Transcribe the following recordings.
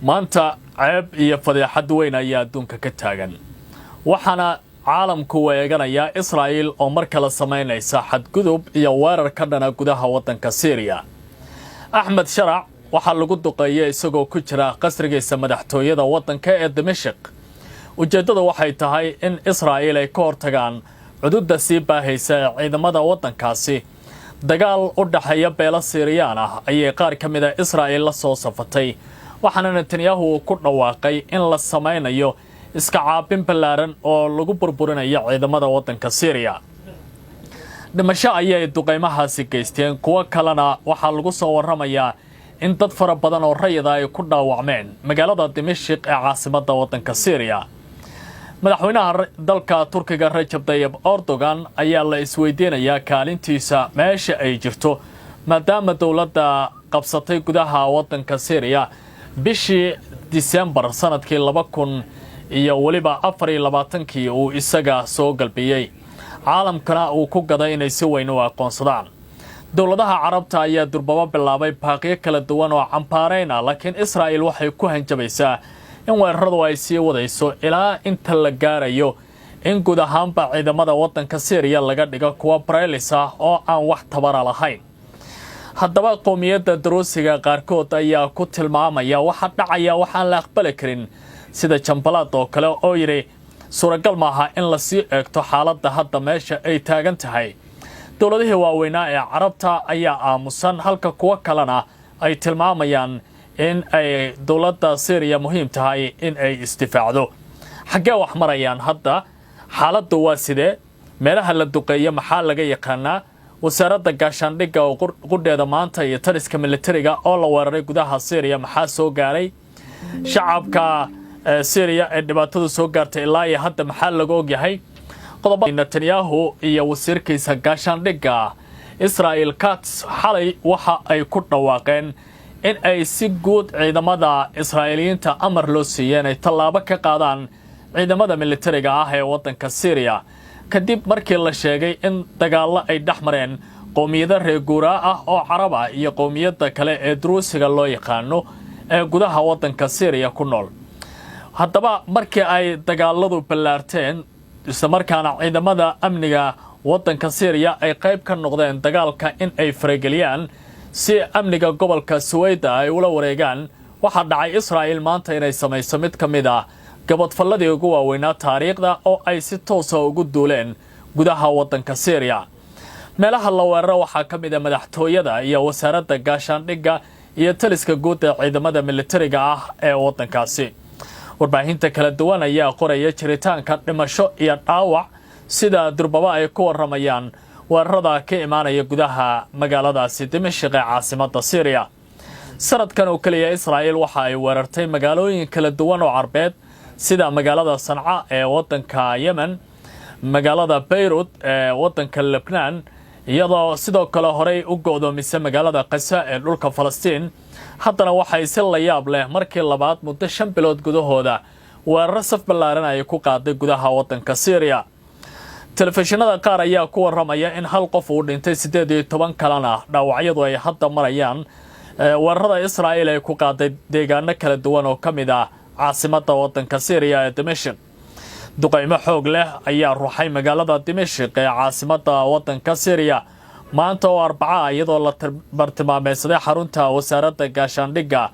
maanta ceeb iyo fadeexad weyn ayaa adduunka ka taagan waxaana caalamku weeganaya Israa'iil oo mar kale sameynaysa xadgudub iyo weerar ka dhana gudaha wadanka Syria. Ahmed Sharac waxa lagu duqeeyay isagoo ku jira qasrigiisa madaxtooyada wadanka ee Dimashq. Ujeedadu waxay tahay in Israa'iil ay ka hortagaan cududda sii baahaysa ciidamada wadankaasi. dagaal u dhaxeeya beelo Syrian ah ayay qaar ka mid ah Israa'iil la soo safatay waxaana Netanyahu ku dhawaaqay in la sameynayo iska caabin ballaaran oo lagu burburinayo ciidamada wadanka Syria. dhimasho ayay duqeymahaasi geysteen kuwa kalena waxa lagu soo waramayaa in dad fara badan oo rayid ay ku dhaawacmeen magaalada Dimashq ee caasimadda wadanka Syria. madaxweynaha dalka Turkiga Recep Tayyip Erdogan ayaa la isweydiinayaa kaalintiisa meesha ay jirto maadaama dawladda qabsatay gudaha wadanka Syria bishii December sanadkii 2024 uu isaga soo galbiyay caalamkana uu ku gaday inay si weyn u aqoonsadaan. dawladaha Carabta ayaa durbaba bilaabay baaqiyo kala duwan oo cambaarayna laakiin Israa'iil waxay ku hanjabaysaa in weeraradu ay sii wadayso ilaa inta la gaarayo in guud ahaanba ciidamada wadanka Syria laga dhigo kuwa Braylis ah oo aan wax tabara lahayn. haddaba qowmiyadda Daruusiga qaarkood ayaa ku tilmaamaya waxa dhacaya waxaan la aqbali karin sida Jambalaad oo kale oo yiri suuragal maaha in la sii eegto xaaladda hadda meesha ay taagan tahay. dawladihii waaweynaa ee Carabta ayaa aamusan halka kuwa kalena ay tilmaamayaan in ay dawladda Syria muhiim tahay in ay istifaacdo. xagee wax marayaan hadda xaaladdu waa sidee meelaha la duqeeyo maxaa laga yaqaanaa wasaaradda gaashaandhigga oo qudheeda maanta iyo taliska militariga oo la weeraray gudaha Syria maxaa soo gaaray shacabka Syria ee dhibaatadu soo gaartay ilaa iyo hadda maxaa laga ogyahay qodobada Netanyahu iyo wasiirkiisa gaashaandhigga Israel Katz xalay waxa ay ku dhawaaqeen in ay si guud ciidamada Israa'iiliyiinta amar loo siiyeen ay tallaabo ka qaadaan ciidamada militariga ah ee wadanka Syria kadib markii la sheegay in dagaalo ay dhaxmareen qowmiyada reer guuraa ah oo Carab ah iyo qowmiyada kale ee Daruusiga loo yaqaano ee gudaha wadanka Syria ku nool. haddaba markii ay dagaaladu ballaarteen isla markaana ciidamada amniga wadanka Syria ay qayb ka noqdeen dagaalka in ay farageliyaan si amniga gobolka Suwayda ay ula wareegaan waxa dhacay Israa'iil maanta inay samayso mid ka mid ah gabadfalladii ugu waaweynaa taariikhda oo ay si toos ah ugu duuleen gudaha wadanka Syria. meelaha la weeraro waxaa ka mid ah madaxtooyada iyo wasaaradda gaashaandhigga iyo taliska guud ee ciidamada militariga ah ee wadankaasi. warbaahinta kala duwan ayaa qoraya jiritaanka dhimasho iyo dhaawac sida durbaba ay ku waramayaan weerarada ka imaanaya gudaha magaaladaasi Dimashq ee caasimadda Syria. sanadkan oo kaliya Israa'iil waxa ay weerartay magaalooyin kala duwan oo Carbeed sida magaalada Sanca ee wadanka Yemen, magaalada Beirut ee wadanka Lebanon, iyadoo sidoo kale horey u go'doomisay magaalada Gaza ee dhulka Falastiin. haddana waxay si la yaab leh markii labaad muddo 5 bilood gudahooda weerar saf ballaaran ay ku qaaday gudaha wadanka Syria. telefishinada qaar ayaa ku waramaya in hal qof uu dhintay 18 kalena dhaawacyadu ay hadda marayaan weerarada Israa'iil ay ku qaaday deegaano kala duwan oo ka mid ah caasimadda wadanka Syria ee Dimashq. duqeymo xoog leh ayaa ruuxay magaalada Dimashq ee caasimadda wadanka Syria maanta oo Arbaca iyadoo la bartilmaameedsaday xarunta wasaaradda gaashaandhigga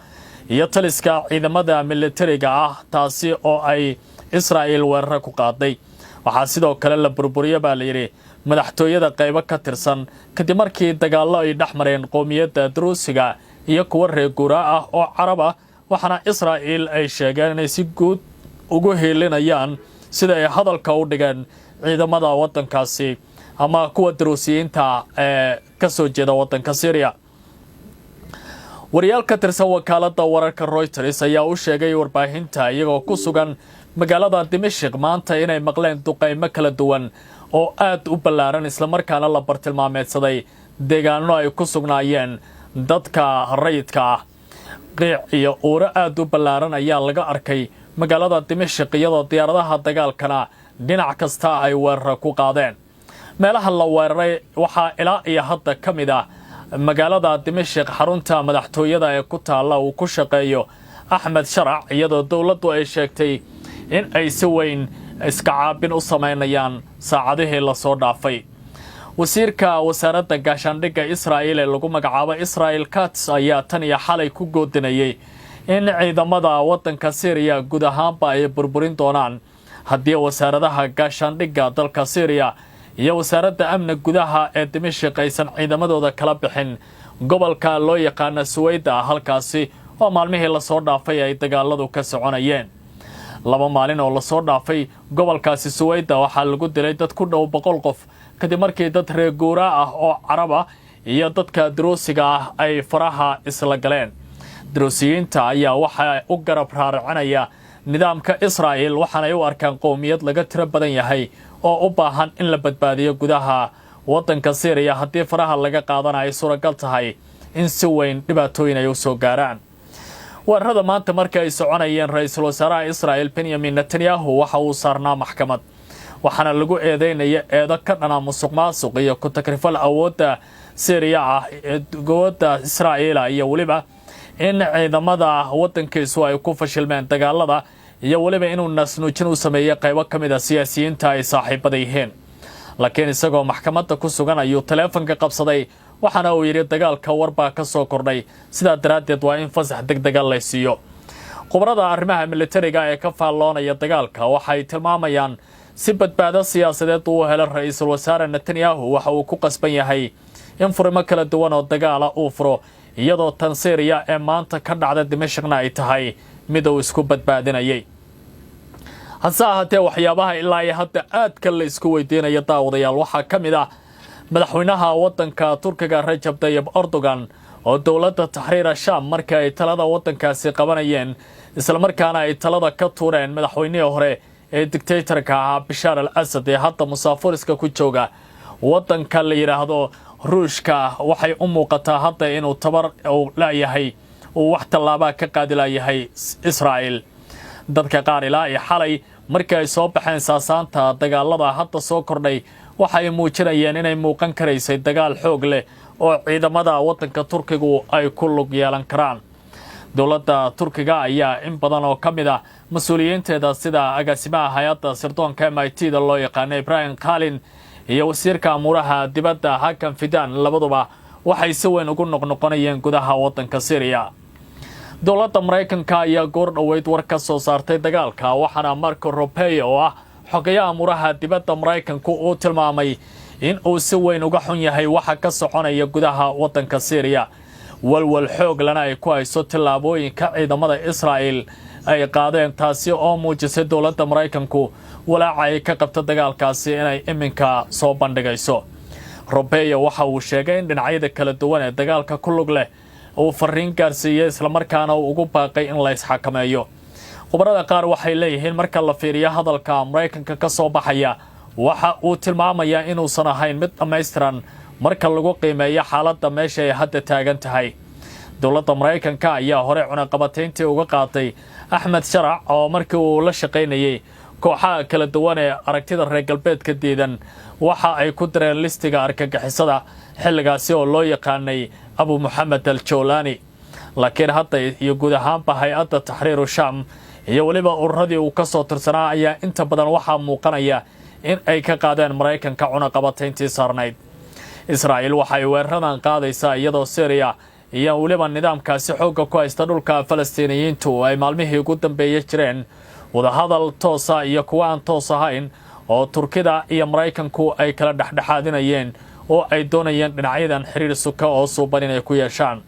iyo taliska ciidamada militariga ah taasi oo ay Israa'iil weerar ku qaaday. waxaa sidoo kale la burburiyay baa la yiri madaxtooyada qaybo ka tirsan kadib markii dagaalo ay dhaxmareen qowmiyada Daruusiga iyo kuwa reer guuraa ah oo Carab ah waxaana Israa'iil ay sheegeen inay si guud ugu heelinayaan sida ay hadalka u dhigeen ciidamada wadankaasi ama kuwa Daruusiyiinta ee ka soo jeeda wadanka Syria. wariyaal ka tirsan wakaaladda wararka Reuters ayaa u sheegay warbaahinta iyagoo ku sugan magaalada Dimashq maanta inay maqleen duqeymo kala duwan oo aad u ballaaran isla markaana la bartilmaameedsaday deegaano ay ku sugnaayeen dadka rayidka ah. qiic iyo uuro aad u ballaaran ayaa laga arkay magaalada Dimashq iyadoo diyaaradaha dagaalkana dhinac kasta ay weerar ku qaadeen. meelaha la weeraray waxaa ilaa iyo hadda ka mid ah magaalada Dimashq xarunta madaxtooyada ee ku taala uu ku shaqeeyo axmed sharac iyadoo dowladdu ay sheegtay in ay si weyn iska caabin u samaynayaan saacadihii lasoo dhaafay wasiirka wasaaradda gaashaandhigga Israa'iil ee lagu magacaabo Israel Katz ayaa tan iyo xalay ku goodinayay in ciidamada waddanka Syria guud ahaanba ay burburin doonaan haddii wasaaradaha gaashaandhigga dalka Syria iyo wasaaradda amniga gudaha ee Dimashq aysan ciidamadooda kala bixin gobolka loo yaqaan Suwayda halkaasi oo maalmihii la soo dhaafay ay dagaaladu ka soconayeen 2 maalin oo la soo dhaafay gobolkaasi Suwayda waxaa lagu dilay dad ku dhow 100 qof kadib markii dad reer guuraa ah oo Caraba iyo dadka Druusiga ah ay faraha isla galeen Druusiyiinta ayaa waxa u garab raaracinaya nidaamka Israa'iil waxaana ay u arkaan qowmiyad laga tiro badan yahay oo u baahan in la badbaadiyo gudaha waddanka Syria haddii faraha laga qaadanayo suuragal tahay in si weyn dhibaatooyin ay u soo gaaraan weerarada maanta markii ay soconayeen ra'iisul wasaaraha Israa'iil Benjamin Netanyahu waxa uu saarnaa maxkamad waxaana lagu eedeynaya eedo ka dhana musuqmaasuq iyo ku takrifal awoodda Syria ah ee go'da Israa'iil iyo waliba in ciidamada waddankiisu ay ku fashilmeen dagaalada iyo waliba inuu nasnuujin u sameeyay qaybo kamid ah siyaasiyiinta ay saaxiibada yihiin laakiin isagoo maxkamadda ku sugan ayuu teleefanka qabsaday waxaana uu yiri dagaalka warba ka soo kordhay sida daraadeed waa in fasax degdeg ah la siiyo qubrada arrimaha militariga ee ka faalloonaya dagaalka waxay tilmaamayaan si badbaado siyaasadeed uu helo ra'iisul wasaare Netanyahu waxa uu ku qasban yahay in furimo kala duwan oo dagaala uu furo iyadoo tan Syria ee maanta ka dhacda Dimashqna ay tahay mid uu isku badbaadinayay hase ahaatee waxyaabaha ilaa iyo hadda aadka la isku weydiinayo daawadayaal waxaa ka mid ah madaxweynaha waddanka Turkiga Recep Tayyip Erdogan oo dowladda Tahriir Sham markii ay talada waddankaasi qabanayeen isla markaana ay talada ka tuureen madaxweynihii hore ee dictatorka ahaa Bashar al-Assad ee hadda musaafiriska ku jooga waddanka la yiraahdo Ruushka waxay u muuqataa hadda inuu tabar uu leeyahay uu wax tallaabo ka qaadi lahayd Israa'iil dadka qaar ilaa ay xalay markii ay soo baxeen saasaanta dagaalada hadda soo kordhay waxay muujinayeen inay muuqan karaysay dagaal xoog leh oo ciidamada waddanka Turkigu ay ku lug yeelan karaan dowladda Turkiga ayaa in badan oo kamid ah mas'uuliyiinteeda sida agaasimaha hay'adda sirdoonka MIT-da loo yaqaan Ibrahim Kalin iyo wasiirka amuraha dibadda Hakan Fidan labaduba waxay si weyn ugu noqnoqonayeen gudaha waddanka Syria dowladda Mareykanka ayaa goor dhaweyd war ka soo saartay dagaalka waxaana Marco Rubio oo ah xogayaha amuraha dibadda Mareykanku uu tilmaamay in uu si weyn uga xun yahay waxa ka soconaya gudaha waddanka Syria walwal xoog lana ay ku hayso tillaabooyinka ciidamada Israa'iil ay qaadeen taasi oo muujisay dowladda Mareykanku walaaca ay ka qabto dagaalkaasi inay iminka soo bandhigayso Rubio waxa uu sheegay in dhinacyada kala duwan ee dagaalka ku lug leh uu fariin gaarsiiyay isla markaana uu ugu baaqay in la isxakameeyo qubarada qaar waxay leeyihiin marka la fiiriyo hadalka Mareykanka ka soo baxaya waxa uu tilmaamayaa inuusan ahayn mid dhammaystiran marka lagu qiimeeyo xaaladda meesha ay hadda taagan tahay dowladda Mareykanka ayaa hore cunaqabatayntii uga qaatay Axmed Sharac oo markii uu la shaqaynayay kooxaha kala duwan ee aragtida reer galbeedka diidan waxa ay ku dareen listiga argagixisada xilligaasi oo loo yaqaanay Abu Muhammad al-Jawlani laakiin hadda iyo guud ahaanba hay'adda Tahriir Sham iyo waliba ururadii uu ka soo tirsanaa ayaa inta badan waxaa muuqanaya in ay ka qaadeen Mareykanka cunaqabatayntii saarnayd Israa'iil waxay weeraradan qaadaysaa iyadoo Syria iyo waliba nidaamkaasi xoogga ku haysta dhulka Falastiiniyiintu ay maalmihii ugu dambeeyay jireen wadahadal toos ah iyo kuwa aan toos ahayn oo Turkida iyo Mareykanku ay kala dhexdhexaadinayeen oo ay doonayeen dhinacyadan xiriir suka oo suuban inay ku yeeshaan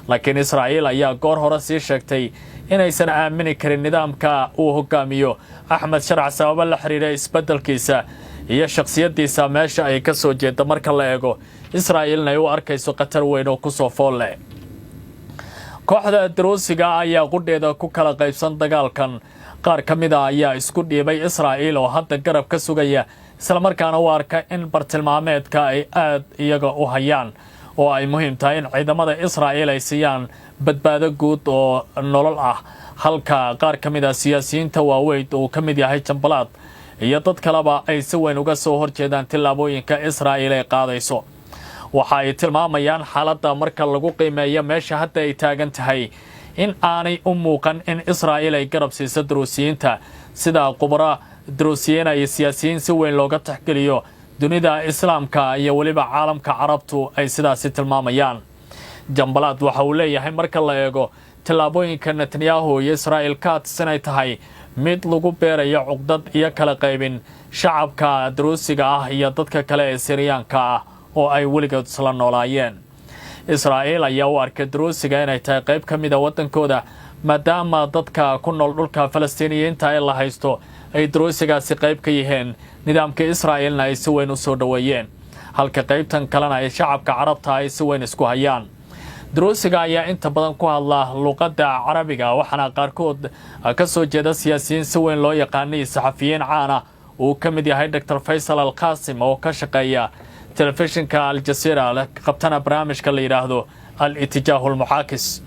laakiin Israa'iil ayaa goor hore sii sheegtay inaysan aamini karin nidaamka uu hogaamiyo Axmed Sharac sabab la xiriira isbeddelkiisa iyo shakhsiyadiisa meesha ay ka soo jeedo marka la eego Israa'iilna ay u arkayso qatar weyn oo ku soo fool leh kooxda Druusiga ayaa qudheeda ku kala qaybsan dagaalkan qaar kamid ah ayaa isku dhiibay Israa'iil oo hadda garab ka sugaya isla markaana u arka in bartilmaameedka ay aad iyaga u hayaan oo ay muhiim tahay in ciidamada Israa'iil ay siiyaan badbaado guud oo nolol ah halka qaar kamid ah siyaasiyiinta waaweyn oo kamid yahay Jambalaad iyo dad kaleba ay si weyn uga soo horjeedaan tillaabooyinka Israa'iil ay qaadayso waxa ay tilmaamayaan xaaladda marka lagu qiimeeyo meesha hadda ay taagan tahay in aanay u muuqan in Israa'iil ay garab siiso Daruusiyiinta sida khubaro Daruusiyiin iyo siyaasiyiin si weyn looga taxgeliyo dunida Islaamka iyo waliba caalamka Carabtu ay sidaasi tilmaamayaan. Jambalaad waxa uu leeyahay marka la eego tallaabooyinka Netanyahu iyo Israa'iil ka tirsanay tahay mid lagu beerayo cuqdad iyo kala qaybin shacabka Daruusiga ah iyo dadka kale ee Syriyaanka ah oo ay weligood isla noolaayeen. Israa'iil ayaa u arkay Daruusiga inay tahay qayb ka mid ah wadankooda maadaama dadka ku nool dhulka Falastiiniyiinta ay la haysto ay Daruusigaasi qayb ka yihiin nidaamka Israa'iilna ay si weyn u soo dhaweeyeen halka qaybtan kalena ay shacabka Carabta ay si weyn isku hayaan. Daruusiga ayaa inta badan ku hadla luqadda Carabiga waxaana qaarkood ka soo jeeda siyaasiyiin si weyn loo yaqaanay saxafiyiin caan ah oo ka mid yahay Dr. Faisal Al-Qasim oo ka shaqeeya telefishinka Al Jazeera qabtana barnaamijka la yiraahdo Al-Ittijaah Al-Mucaakis.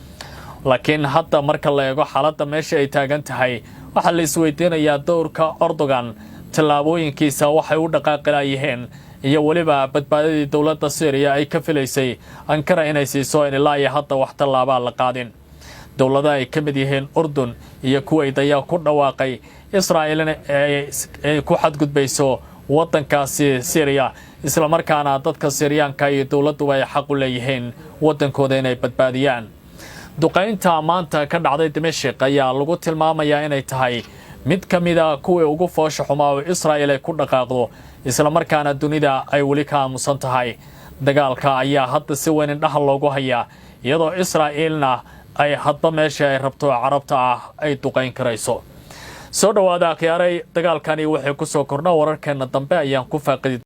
laakiin hadda marka la eego xaaladda meesha ay taagan tahay waxa la isweydiinayaa dowrka Erdogan tallaabooyinkiisa waxay u dhaqaaqayeen iyo waliba badbaadadii dawladda Syria ay ka filaysay Ankara inay siiso in ilaa iyo hadda wax tallaabo la qaadin. dawladda ay ka mid yihiin Urdun iyo Kuwait ayaa ku dhawaaqay Israa'iilna ay ku xadgudbayso wadankaasi Syria isla markaana dadka Syriyaanka iyo dawladdu ay xaq u leeyihiin wadankooda inay badbaadiyaan. duqaynta maanta ka dhacday Dimashq ayaa lagu tilmaamayaa inay tahay mid ka mid ah kuwa ugu foosha xumaa oo Israa'iil ay ku dhaqaaqdo isla markaana dunida ay wali ka aamusan tahay. dagaalka ayaa hadda si weyn indhaha loogu hayaa iyadoo Israa'iilna ay hadba meesha ay rabto Carabta ah ay duqayn karayso. soo dhawaada akhyaaray dagaalkani waxay ku soo kordhaa wararkeena dambe ayaan ku faaqidi